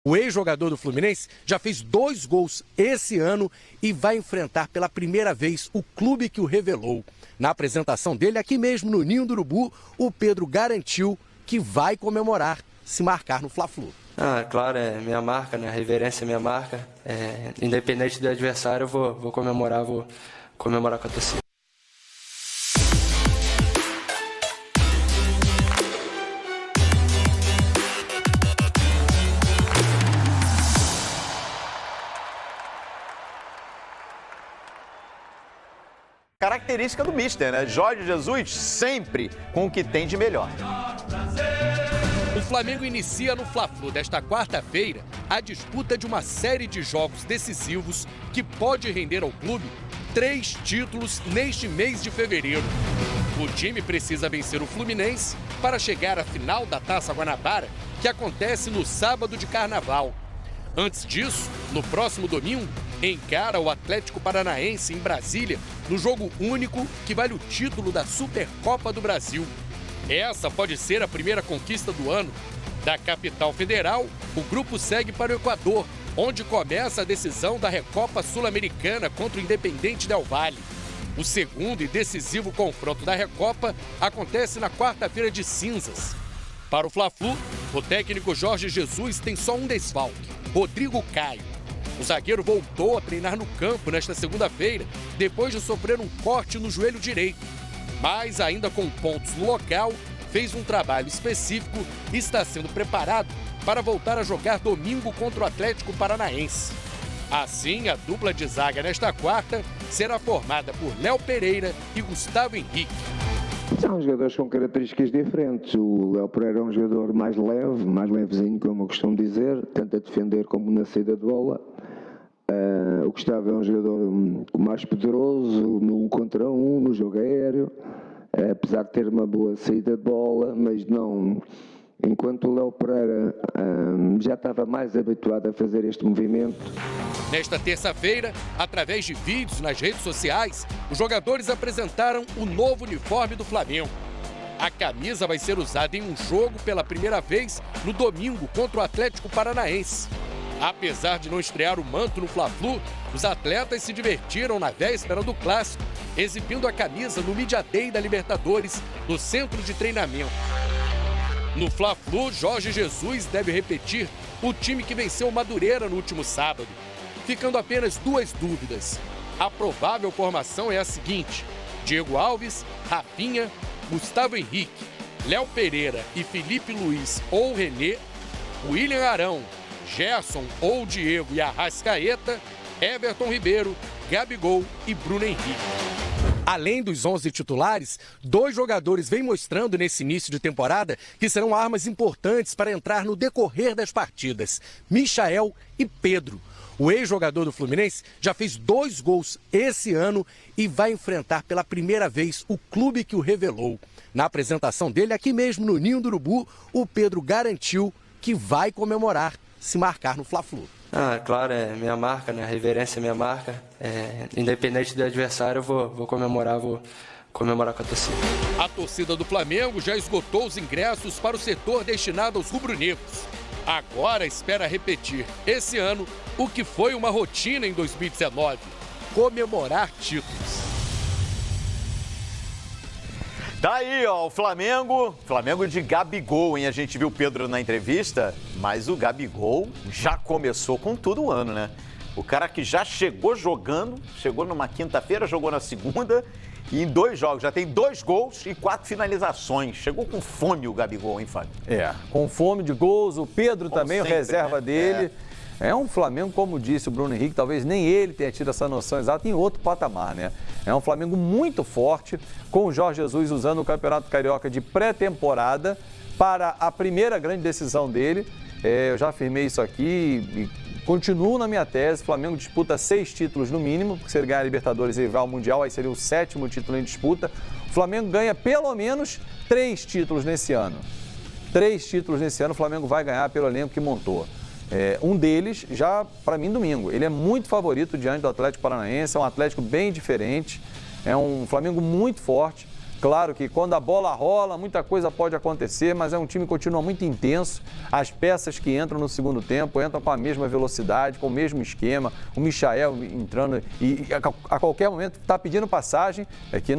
O ex-jogador do Fluminense já fez 2 gols esse ano e vai enfrentar pela primeira vez o clube que o revelou. Na apresentação dele, aqui mesmo no Ninho do Urubu, o Pedro garantiu que vai comemorar se marcar no Fla-Flu. Claro, é minha marca, né? A reverência é minha marca. Independente do adversário, eu vou comemorar com a torcida. Característica do Mister, né? Jorge Jesus sempre com o que tem de melhor. O Flamengo inicia no Fla-Flu desta quarta-feira a disputa de uma série de jogos decisivos que pode render ao clube 3 títulos neste mês de fevereiro. O time precisa vencer o Fluminense para chegar à final da Taça Guanabara, que acontece no sábado de Carnaval. Antes disso, no próximo domingo, encara o Atlético Paranaense em Brasília, no jogo único que vale o título da Supercopa do Brasil. Essa pode ser a primeira conquista do ano. Da capital federal, o grupo segue para o Equador, onde começa a decisão da Recopa Sul-Americana contra o Independente Del Valle. O segundo e decisivo confronto da Recopa acontece na quarta-feira de cinzas. Para o Fla-Flu, o técnico Jorge Jesus tem só um desfalque: Rodrigo Caio. O zagueiro voltou a treinar no campo nesta segunda-feira, depois de sofrer um corte no joelho direito. Mas, ainda com pontos no local, fez um trabalho específico e está sendo preparado para voltar a jogar domingo contra o Atlético Paranaense. Assim, a dupla de zaga nesta quarta será formada por Léo Pereira e Gustavo Henrique. São jogadores com características diferentes. O Léo Pereira é um jogador mais leve, mais levezinho, como eu costumo dizer, tenta defender como na saída de bola. O Gustavo é um jogador mais poderoso no 1 contra 1, no jogo aéreo, apesar de ter uma boa saída de bola, mas não... Enquanto o Léo Pereira já estava mais habituado a fazer este movimento. Nesta terça-feira, através de vídeos nas redes sociais, os jogadores apresentaram o novo uniforme do Flamengo. A camisa vai ser usada em um jogo pela primeira vez no domingo contra o Atlético Paranaense. Apesar de não estrear o manto no Fla-Flu, os atletas se divertiram na véspera do clássico, exibindo a camisa no Media Day da Libertadores, no centro de treinamento. No Fla-Flu, Jorge Jesus deve repetir o time que venceu o Madureira no último sábado, ficando apenas 2 dúvidas. A provável formação é a seguinte: Diego Alves, Rafinha, Gustavo Henrique, Léo Pereira e Felipe Luiz ou René, William Arão, Gerson ou Diego e Arrascaeta, Everton Ribeiro, Gabigol e Bruno Henrique. Além dos 11 titulares, 2 jogadores vêm mostrando nesse início de temporada que serão armas importantes para entrar no decorrer das partidas: Michael e Pedro. O ex-jogador do Fluminense já fez 2 gols esse ano e vai enfrentar pela primeira vez o clube que o revelou. Na apresentação dele, aqui mesmo no Ninho do Urubu, o Pedro garantiu que vai comemorar se marcar no Fla-Flu. Claro, é minha marca, né? A reverência é minha marca. Independente do adversário, eu vou comemorar com a torcida. A torcida do Flamengo já esgotou os ingressos para o setor destinado aos rubro-negros. Agora espera repetir esse ano o que foi uma rotina em 2019: comemorar títulos. Daí, ó, o Flamengo de Gabigol, hein? A gente viu o Pedro na entrevista, mas o Gabigol já começou com tudo o ano, né? O cara que já chegou jogando, chegou numa quinta-feira, jogou na segunda, e em 2 jogos já tem 2 gols e 4 finalizações. Chegou com fome o Gabigol, hein, Fábio? Com fome de gols, o Pedro como também, sempre, o reserva né? dele. É um Flamengo, como disse o Bruno Henrique, talvez nem ele tenha tido essa noção exata, em outro patamar, né? É um Flamengo muito forte, com o Jorge Jesus usando o Campeonato Carioca de pré-temporada para a primeira grande decisão dele. Eu já afirmei isso aqui e continuo na minha tese: o Flamengo disputa 6 títulos no mínimo, porque se ele ganhar a Libertadores e vai ao Mundial, aí seria o 7º título em disputa. O Flamengo ganha pelo menos 3 títulos nesse ano. 3 títulos nesse ano o Flamengo vai ganhar pelo elenco que montou. Um deles, já para mim, domingo. Ele é muito favorito diante do Atlético Paranaense, é um Atlético bem diferente, é um Flamengo muito forte. Claro que quando a bola rola, muita coisa pode acontecer, mas é um time que continua muito intenso. As peças que entram no segundo tempo entram com a mesma velocidade, com o mesmo esquema. O Michael entrando e a qualquer momento está pedindo passagem. É que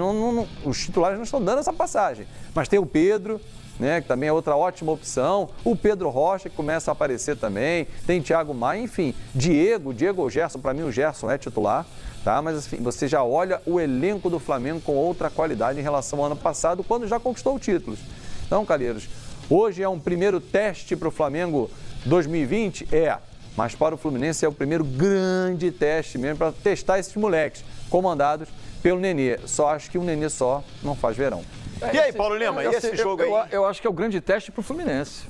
os titulares não estão dando essa passagem. Mas tem o Pedro, né, que também é outra ótima opção. O Pedro Rocha, que começa a aparecer também. Tem Thiago Maia, enfim. Diego ou Gerson, para mim o Gerson é titular. Tá? Mas assim, você já olha o elenco do Flamengo com outra qualidade em relação ao ano passado, quando já conquistou títulos. Então, Calheiros, hoje é um primeiro teste para o Flamengo 2020? Mas para o Fluminense é o primeiro grande teste mesmo para testar esses moleques, comandados pelo Nenê. Só acho que o Nenê só não faz verão. E aí, Paulo Lima, e esse jogo aí? Eu acho que é o grande teste para o Fluminense.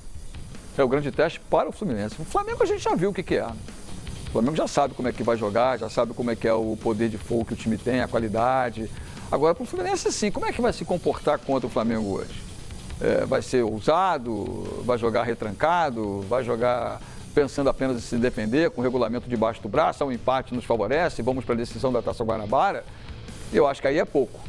É o grande teste para o Fluminense. O Flamengo a gente já viu o que é. O Flamengo já sabe como é que vai jogar, já sabe como é que é o poder de fogo que o time tem, a qualidade. Agora, para o Fluminense, sim, como é que vai se comportar contra o Flamengo hoje? Vai ser ousado, vai jogar retrancado, vai jogar pensando apenas em se defender, com o regulamento debaixo do braço, um empate nos favorece, vamos para a decisão da Taça Guanabara? Eu acho que aí é pouco.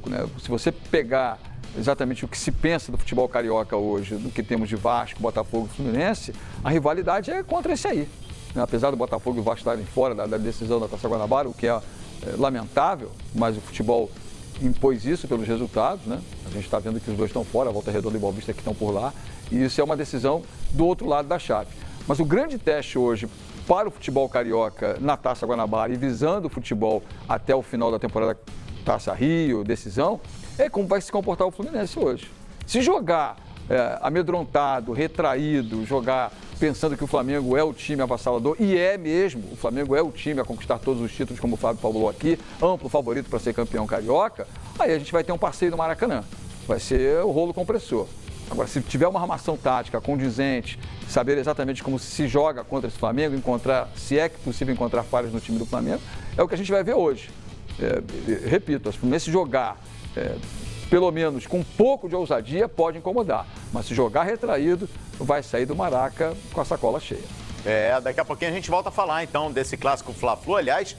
Né? Se você pegar exatamente o que se pensa do futebol carioca hoje, do que temos de Vasco, Botafogo e Fluminense, a rivalidade é contra esse aí. Apesar do Botafogo e o Vasco estarem fora da decisão da Taça Guanabara, o que é lamentável, mas o futebol impôs isso pelos resultados, né? A gente está vendo que os dois estão fora, a Volta Redonda e o Boa Vista que estão por lá, e isso é uma decisão do outro lado da chave. Mas o grande teste hoje para o futebol carioca na Taça Guanabara e visando o futebol até o final da temporada Taça Rio, decisão, é como vai se comportar o Fluminense hoje. Se jogar amedrontado, retraído, jogar pensando que o Flamengo é o time avassalador, e é mesmo, o Flamengo é o time a conquistar todos os títulos, como o Fábio falou aqui, amplo favorito para ser campeão carioca, aí a gente vai ter um passeio no Maracanã. Vai ser o rolo compressor. Agora, se tiver uma armação tática condizente, saber exatamente como se joga contra esse Flamengo, se é possível encontrar falhas no time do Flamengo, é o que a gente vai ver hoje. Repito, o Fluminense jogar pelo menos com um pouco de ousadia pode incomodar, mas se jogar retraído, vai sair do Maraca com a sacola cheia. Daqui a pouquinho a gente volta a falar então desse clássico Fla-Flu. Aliás,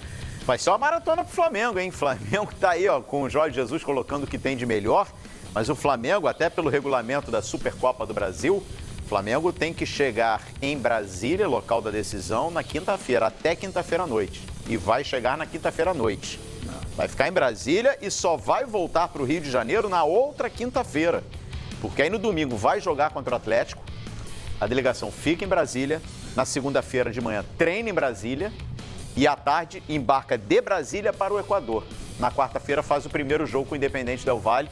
vai ser uma maratona pro Flamengo, hein? Flamengo tá aí, ó, com o Jorge Jesus colocando o que tem de melhor, mas o Flamengo, até pelo regulamento da Supercopa do Brasil, o Flamengo tem que chegar em Brasília, local da decisão, na quinta-feira, até quinta-feira à noite. E vai chegar na quinta-feira à noite. Vai ficar em Brasília e só vai voltar para o Rio de Janeiro na outra quinta-feira. Porque aí no domingo vai jogar contra o Atlético, a delegação fica em Brasília, na segunda-feira de manhã treina em Brasília e à tarde embarca de Brasília para o Equador. Na quarta-feira faz o primeiro jogo com o Independente Del Valle,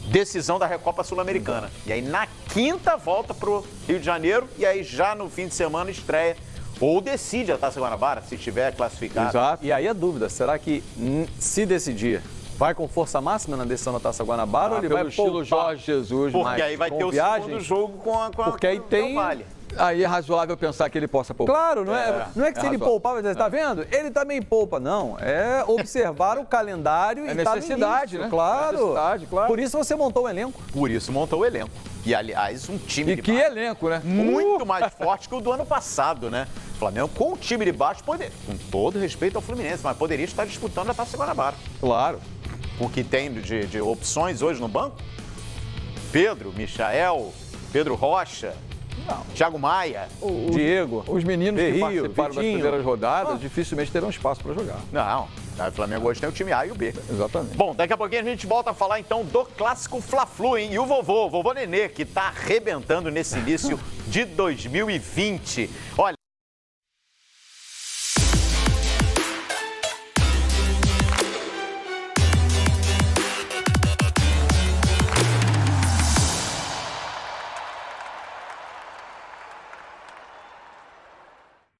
decisão da Recopa Sul-Americana. E aí na quinta volta para o Rio de Janeiro e aí já no fim de semana estreia ou decide a Taça Guanabara, se estiver classificado. Exato. E aí a dúvida, será que se decidir, vai com força máxima na decisão da Taça Guanabara ou ele vai estilo Jorge Jesus? Porque aí vai ter o segundo jogo com porque aí tem... Vale. Aí é razoável pensar que ele possa poupar. Claro, não é que se ele poupar, você está vendo? Ele também poupa, não. É observar o calendário e necessidade, tá no início, né? Claro. Necessidade, claro. Por isso você montou o elenco. Por isso montou o elenco. E, aliás, um time de baixo. Elenco, né? Muito mais forte que o do ano passado, né? O Flamengo com o time de baixo, com todo respeito ao Fluminense, mas poderia estar disputando a Taça Guanabara. Claro. O que tem de opções hoje no banco? Pedro, Michael, Pedro Rocha, Thiago Maia, Diego. Os meninos que participaram das Vitinho. primeiras rodadas dificilmente terão espaço para jogar. Não, o Flamengo hoje tem o time A e o B. Exatamente. Bom, daqui a pouquinho a gente volta a falar então do clássico Fla-Flu, hein? E o vovô Nenê, que tá arrebentando nesse início de 2020. Olha.